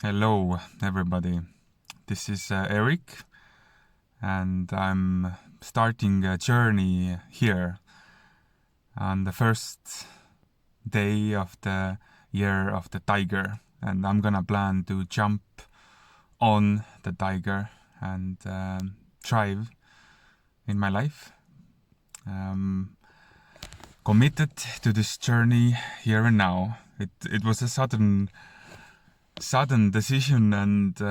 Hello, everybody. This is Erik, and I'm starting a journey here on the first day of the year of the tiger. And I'm gonna plan to jump on the tiger and thrive in my life. Committed to this journey here and now. It was a sudden decision, and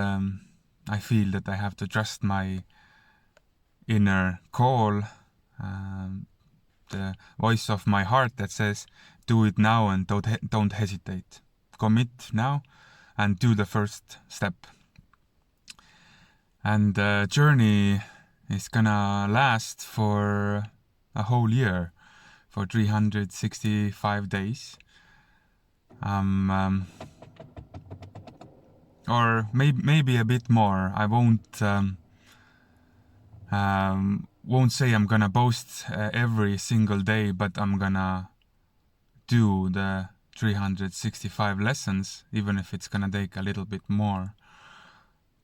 I feel that I have to trust my inner call, the voice of my heart that says, "Do it now and don't hesitate. Commit now and do the first step." And the journey is gonna last for a whole year, for 365 days. Or maybe a bit more. I won't say I'm gonna boast every single day, but I'm gonna do the 365 lessons, even if it's gonna take a little bit more.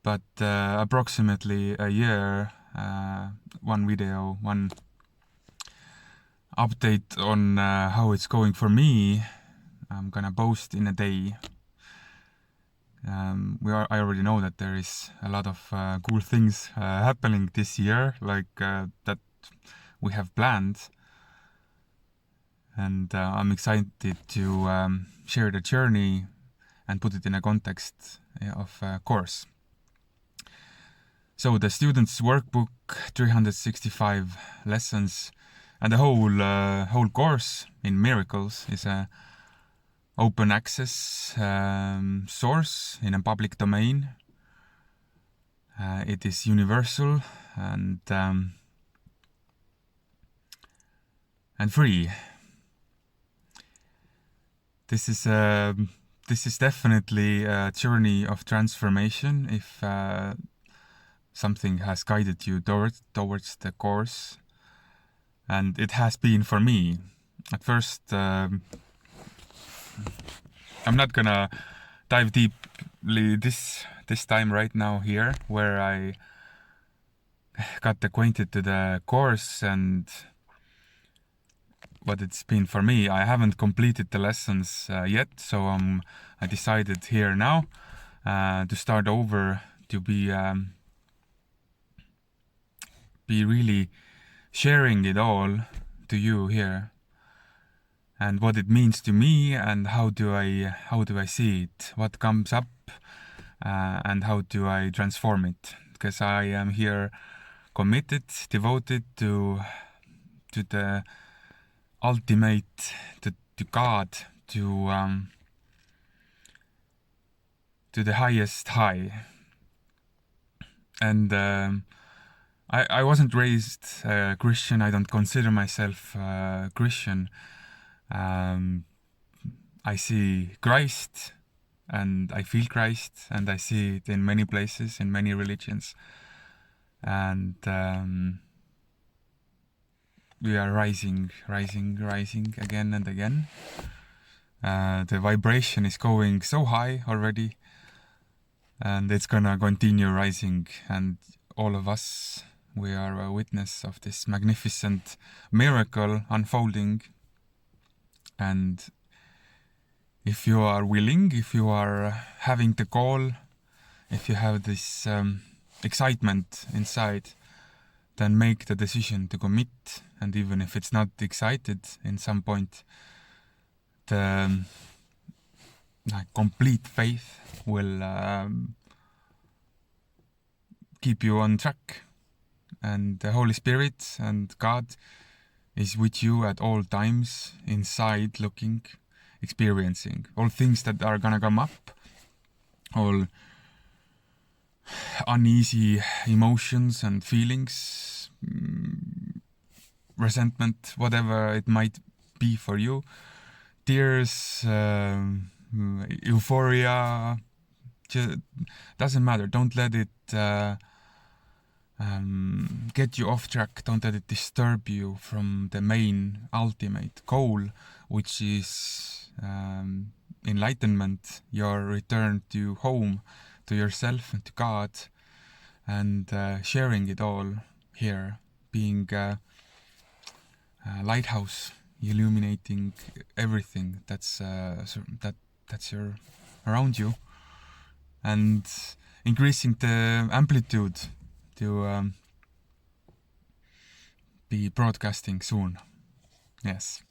But approximately a year, one video, one update on how it's going for me. I'm gonna post in a day. I already know that there is a lot of cool things happening this year, like that we have planned, and I'm excited to share the journey and put it in a context of a course. So the student's workbook, 365 lessons, and the whole course in Miracles is a open access source in a public domain. It is universal and free. This is definitely a journey of transformation. If something has guided you towards the course, and it has been for me. At first, I'm not gonna dive deeply this time right now here, where I got acquainted to the course and what it's been for me. I haven't completed the lessons yet, so I decided here now to start over, to be really sharing it all to you here, and what it means to me, and how do I see it, what comes up, and how do I transform it, because I am here committed, devoted to the ultimate, to God, to the highest high. And I wasn't raised Christian. I don't consider myself Christian. I see Christ, and I feel Christ, and I see it in many places, in many religions. And we are rising again and again. The vibration is going so high already, and it's gonna continue rising, and all of us, we are a witness of this magnificent miracle unfolding. And if you are willing, if you are having the call, if you have this excitement inside, then make the decision to commit. And even if it's not excited in some point, the complete faith will keep you on track. And the Holy Spirit and God is with you at all times, inside, looking, experiencing all things that are gonna come up, all uneasy emotions and feelings, resentment, whatever it might be for you, tears, euphoria, doesn't matter. Don't let it get you off track. Don't let it disturb you from the main ultimate goal, which is enlightenment, your return to home, to yourself and to God, and sharing it all here, being a lighthouse, illuminating everything that's your around you, and increasing the amplitude to be broadcasting soon. Yes.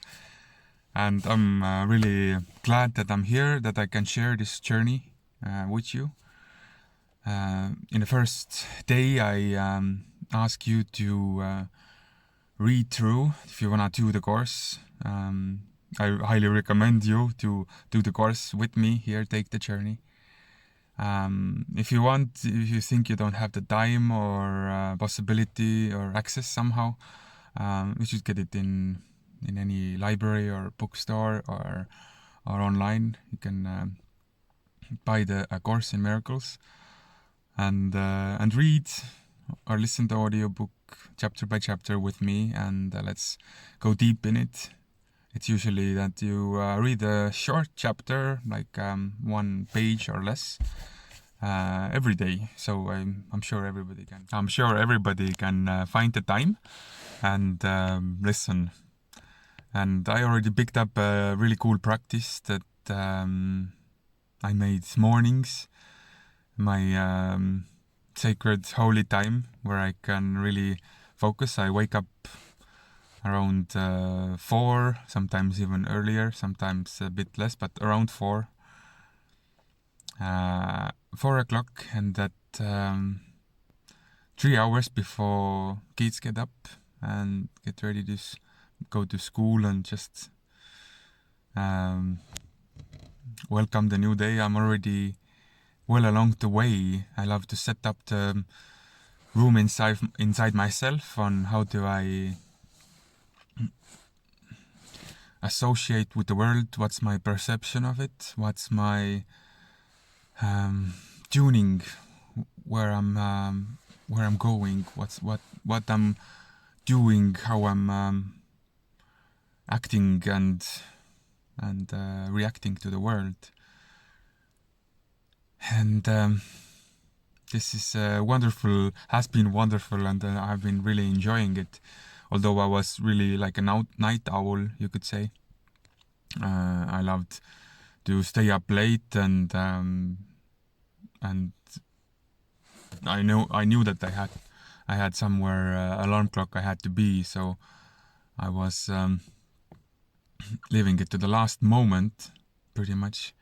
And I'm really glad that I'm here, that I can share this journey with you. In the first day, I ask you to read through if you want to do the course. I highly recommend you to do the course with me here, take the journey. If you think you don't have the time or possibility or access somehow, you should get it in any library or bookstore or online. You can buy a course in miracles and read or listen to audiobook chapter by chapter with me, and let's go deep in it. It's usually that you read a short chapter, like 1 page or less, every day. So I'm sure everybody can find the time and listen. And I already picked up a really cool practice that I made mornings my sacred holy time where I can really focus. I wake up around 4, sometimes even earlier, sometimes a bit less, but around 4. 4 o'clock, and that 3 hours before kids get up and get ready to go to school and just welcome the new day. I'm already well along the way. I love to set up the room inside myself on how do I associate with the world, what's my perception of it, what's my tuning, where I'm going, what I'm doing, how I'm acting and reacting to the world. And this is has been wonderful, and I've been really enjoying it. Although I was really like a night owl, you could say. I loved to stay up late, and I knew that I had somewhere alarm clock I had to be, so I was leaving it to the last moment, pretty much.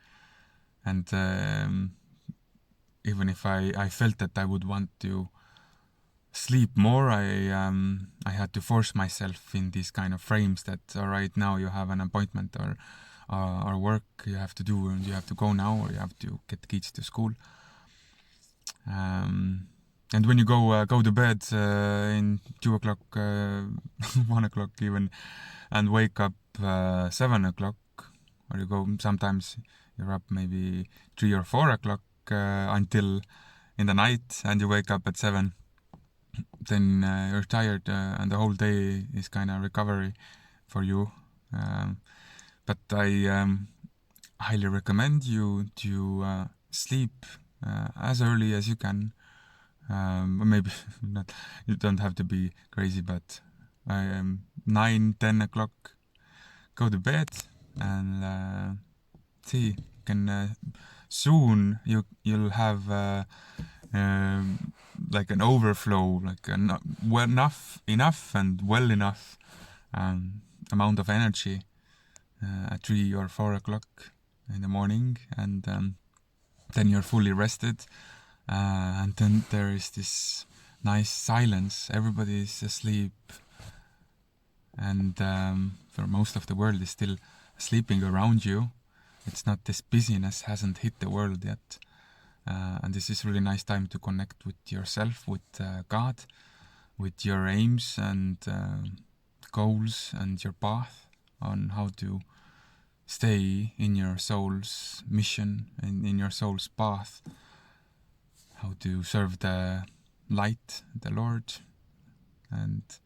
And even if I felt that I would want to sleep more, I had to force myself in these kind of frames that all right, now you have an appointment or work you have to do, and you have to go now, or you have to get the kids to school. And when you go to bed in 2 o'clock, 1 o'clock even, and wake up 7 o'clock, or you go, sometimes you're up maybe 3 or 4 o'clock until in the night, and you wake up at 7, then you're tired, and the whole day is kind of recovery for you. But I highly recommend you to sleep as early as you can. Maybe not, you don't have to be crazy, but 9-10 o'clock go to bed, and see, can soon you'll have like an overflow, like enough and well enough amount of energy at 3 or 4 o'clock in the morning, and then you're fully rested, and then there is this nice silence. Everybody is asleep, and for most of the world is still sleeping around you. It's not, this busyness hasn't hit the world yet, and this is really nice time to connect with yourself, with God, with your aims and goals and your path on how to stay in your soul's mission and in your soul's path, how to serve the light, the Lord, and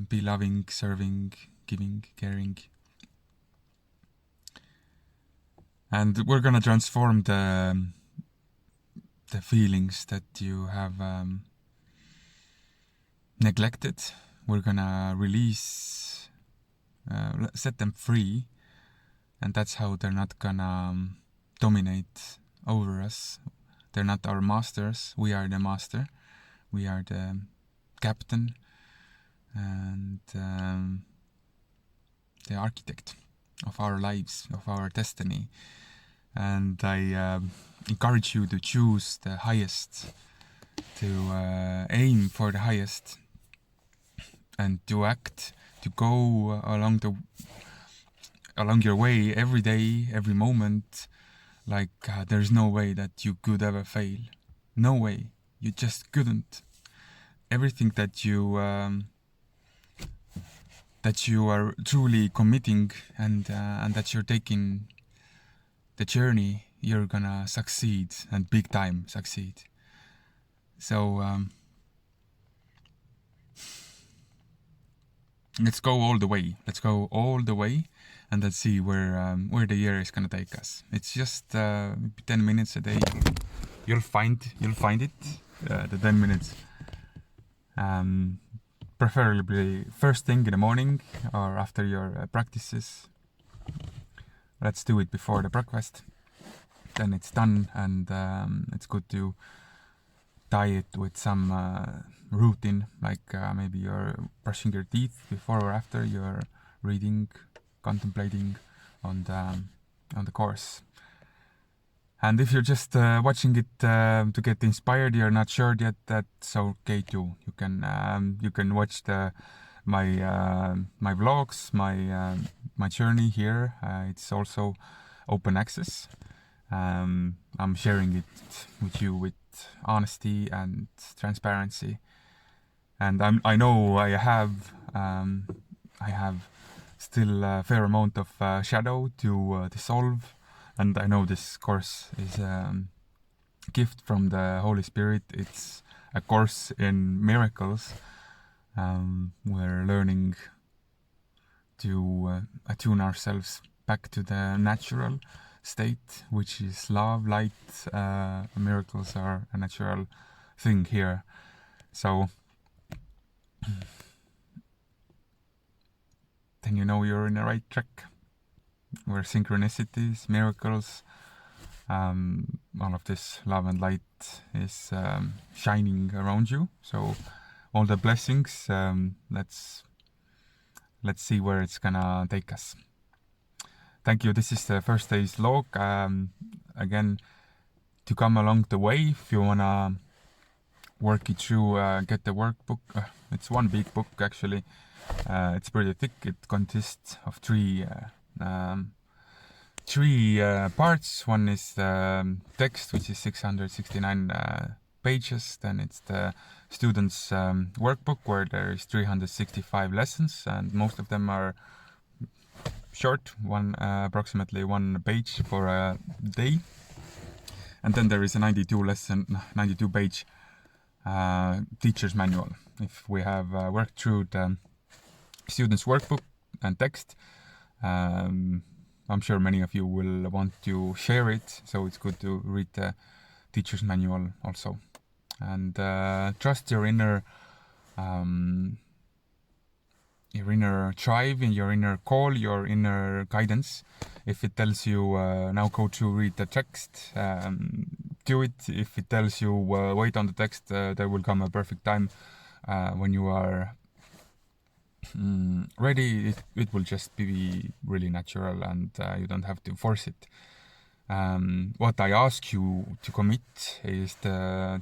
be loving, serving, giving, caring. And we're gonna transform the feelings that you have neglected. We're gonna release, set them free, and that's how they're not gonna dominate over us. They're not our masters. We are the master. We are the captain and the architect of our lives, of our destiny. And I encourage you to choose the highest, to aim for the highest, and to act, to go along your way every day, every moment, like there's no way that you could ever fail. No way. You just couldn't. Everything that you are truly committing and that you're taking the journey, you're gonna succeed, and big time succeed. So let's go all the way. Let's go all the way, and let's see where the year is gonna take us. It's just 10 minutes a day. You'll find it. The 10 minutes. Preferably first thing in the morning or after your practices. Let's do it before the breakfast. Then it's done, and it's good to tie it with some routine, like maybe you're brushing your teeth before or after you're reading, contemplating on the course. And if you're just watching it to get inspired, you're not sure yet, that's okay too. You can watch my vlogs, my journey here. It's also open access. I'm sharing it with you with honesty and transparency. And I know I have still a fair amount of shadow to dissolve. And I know this course is a gift from the Holy Spirit. It's a course in miracles. We're learning to attune ourselves back to the natural state, which is love, light. Miracles are a natural thing here. So then you know you're in the right track, where synchronicities, miracles, all of this love and light is shining around you. So all the blessings, let's see where it's gonna take us. Thank you. This is the first day's log. Again, to come along the way, if you wanna work it through, get the workbook. It's one big book actually. It's pretty thick. It consists of three parts. One is the text, which is 669 pages. Then it's the students' workbook, where there is 365 lessons, and most of them are short, approximately 1 page for a day. And then there is a 92 page teacher's manual. If we have worked through the students' workbook and text, I'm sure many of you will want to share it, so it's good to read the teacher's manual also. And trust your inner drive, in your inner call, your inner guidance. If it tells you now go to read the text, do it. If it tells you wait on the text, there will come a perfect time when you are ready. It will just be really natural, and you don't have to force it. What I ask you to commit is the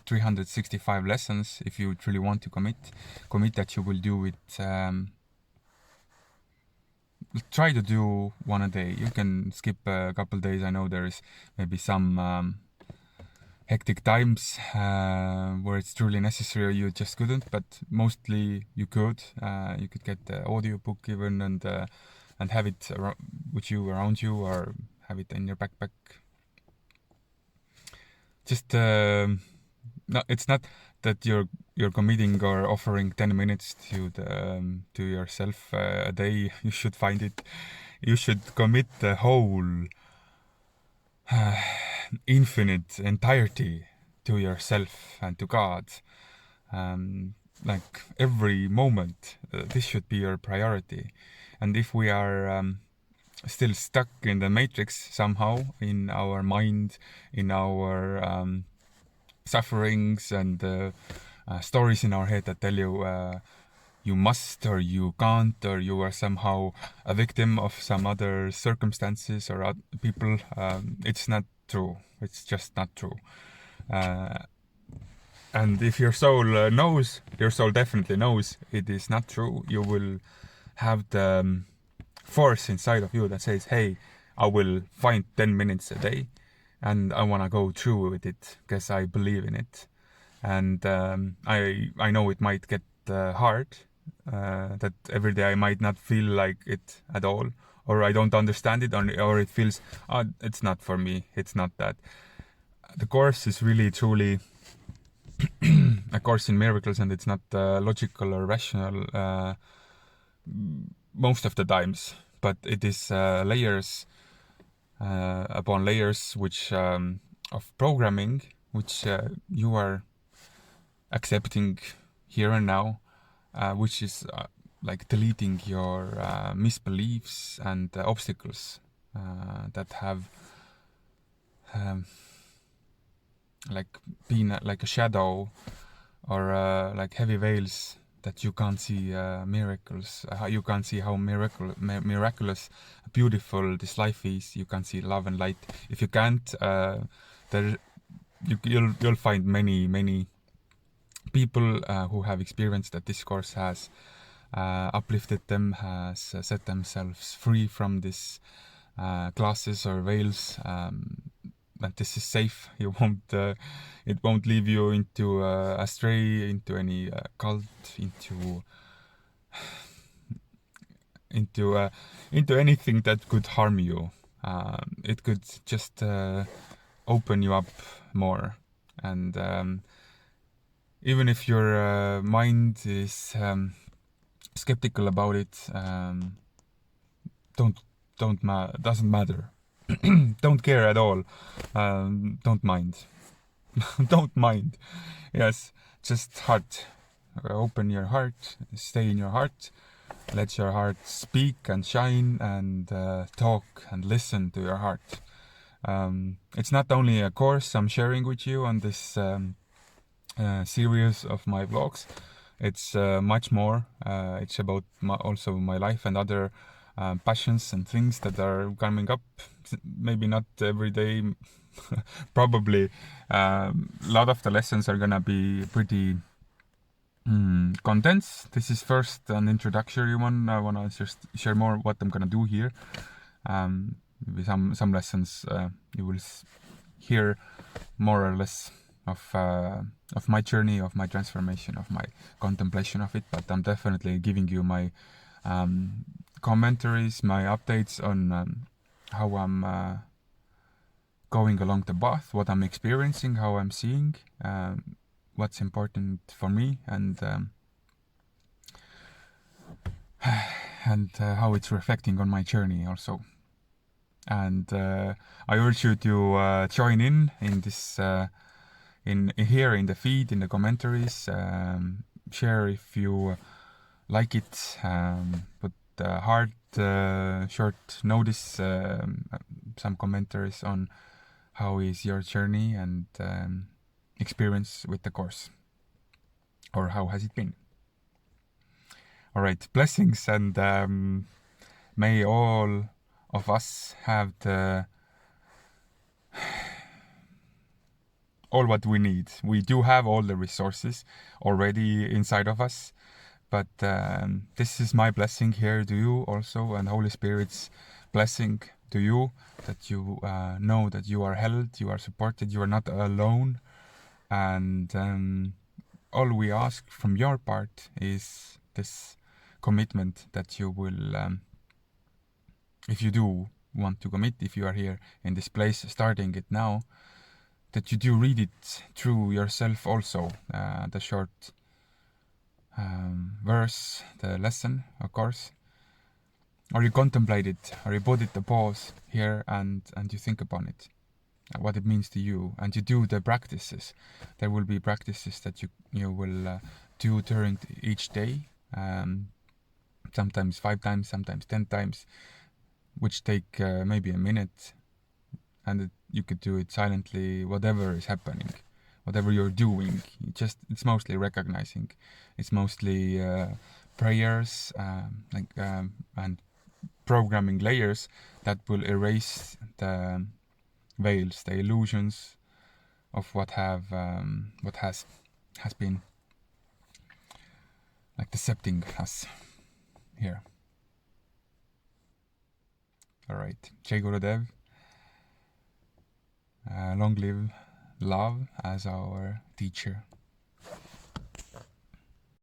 365 lessons. If you truly want to commit that you will do it. Try to do one a day. You can skip a couple days. I know there is maybe some hectic times where it's truly necessary, you just couldn't, but mostly you could. You could get the audiobook even, and have it with you, around you, or have it in your backpack. Just no, it's not that you're committing or offering 10 minutes to yourself a day. You should find it. You should commit the whole infinite entirety to yourself and to God. Um, like every moment, this should be your priority. And if we are still stuck in the matrix somehow, in our mind, in our sufferings and stories in our head that tell you you must or you can't, or you are somehow a victim of some other circumstances or people, it's not true. It's just not true. And if your soul knows, your soul definitely knows it is not true, you will have the force inside of you that says, hey, I will find 10 minutes a day and I want to go through with it because I believe in it. And I know it might get hard, that every day I might not feel like it at all, or I don't understand it, or it feels, it's not for me, it's not that. The course is really truly a course in miracles, and it's not logical or rational most of the times, but it is layers upon layers which of programming which you are accepting here and now, which is like deleting your misbeliefs and obstacles that have like been like a shadow or like heavy veils that you can't see miracles. You can't see how miraculous, beautiful this life is. You can't see love and light. If you can't, you'll find many people who have experienced that this course has uplifted them, has set themselves free from this glasses or veils. And this is safe. You won't. It won't leave you into astray, into any cult, into anything that could harm you. It could just open you up more, and even if your mind is skeptical about it, doesn't matter. Don't care at all. Don't mind. Don't mind. Yes, just heart. Open your heart. Stay in your heart. Let your heart speak and shine and talk and listen to your heart. It's not only a course I'm sharing with you on this series of my vlogs. It's much more. It's about also my life and other passions and things that are coming up. Maybe not every day. Probably a lot of the lessons are gonna be pretty condensed. This is first an introductory one. I wanna just share more what I'm gonna do here. Maybe some lessons you will hear more or less of my journey, of my transformation, of my contemplation of it. But I'm definitely giving you my commentaries, my updates on how I'm going along the path, what I'm experiencing, how I'm seeing, what's important for me, and how it's reflecting on my journey also. And I urge you to join in this in here in the feed, in the commentaries. Share if you like it. Put hard short notice, some commentaries on how is your journey and experience with the course, or how has it been. All right, blessings, and may all of us have all what we need. We do have all the resources already inside of us, but this is my blessing here to you also, and Holy Spirit's blessing to you, that you know that you are held, you are supported, you are not alone, and all we ask from your part is this commitment that you will, if you do want to commit, if you are here in this place starting it now, that you do read it through yourself also, the short verse, the lesson, of course, or you contemplate it, or you put it a pause here and you think upon it. what it means to you, and you do the practices. There will be practices that you will do during each day, sometimes 5 times, sometimes 10 times, which take maybe a minute, and you could do it silently, whatever is happening, whatever you're doing. It's mostly recognizing. It's mostly prayers, and programming layers that will erase the veils, the illusions of what has been like decepting us here. All right, Jai Gurudev. Long live love as our teacher.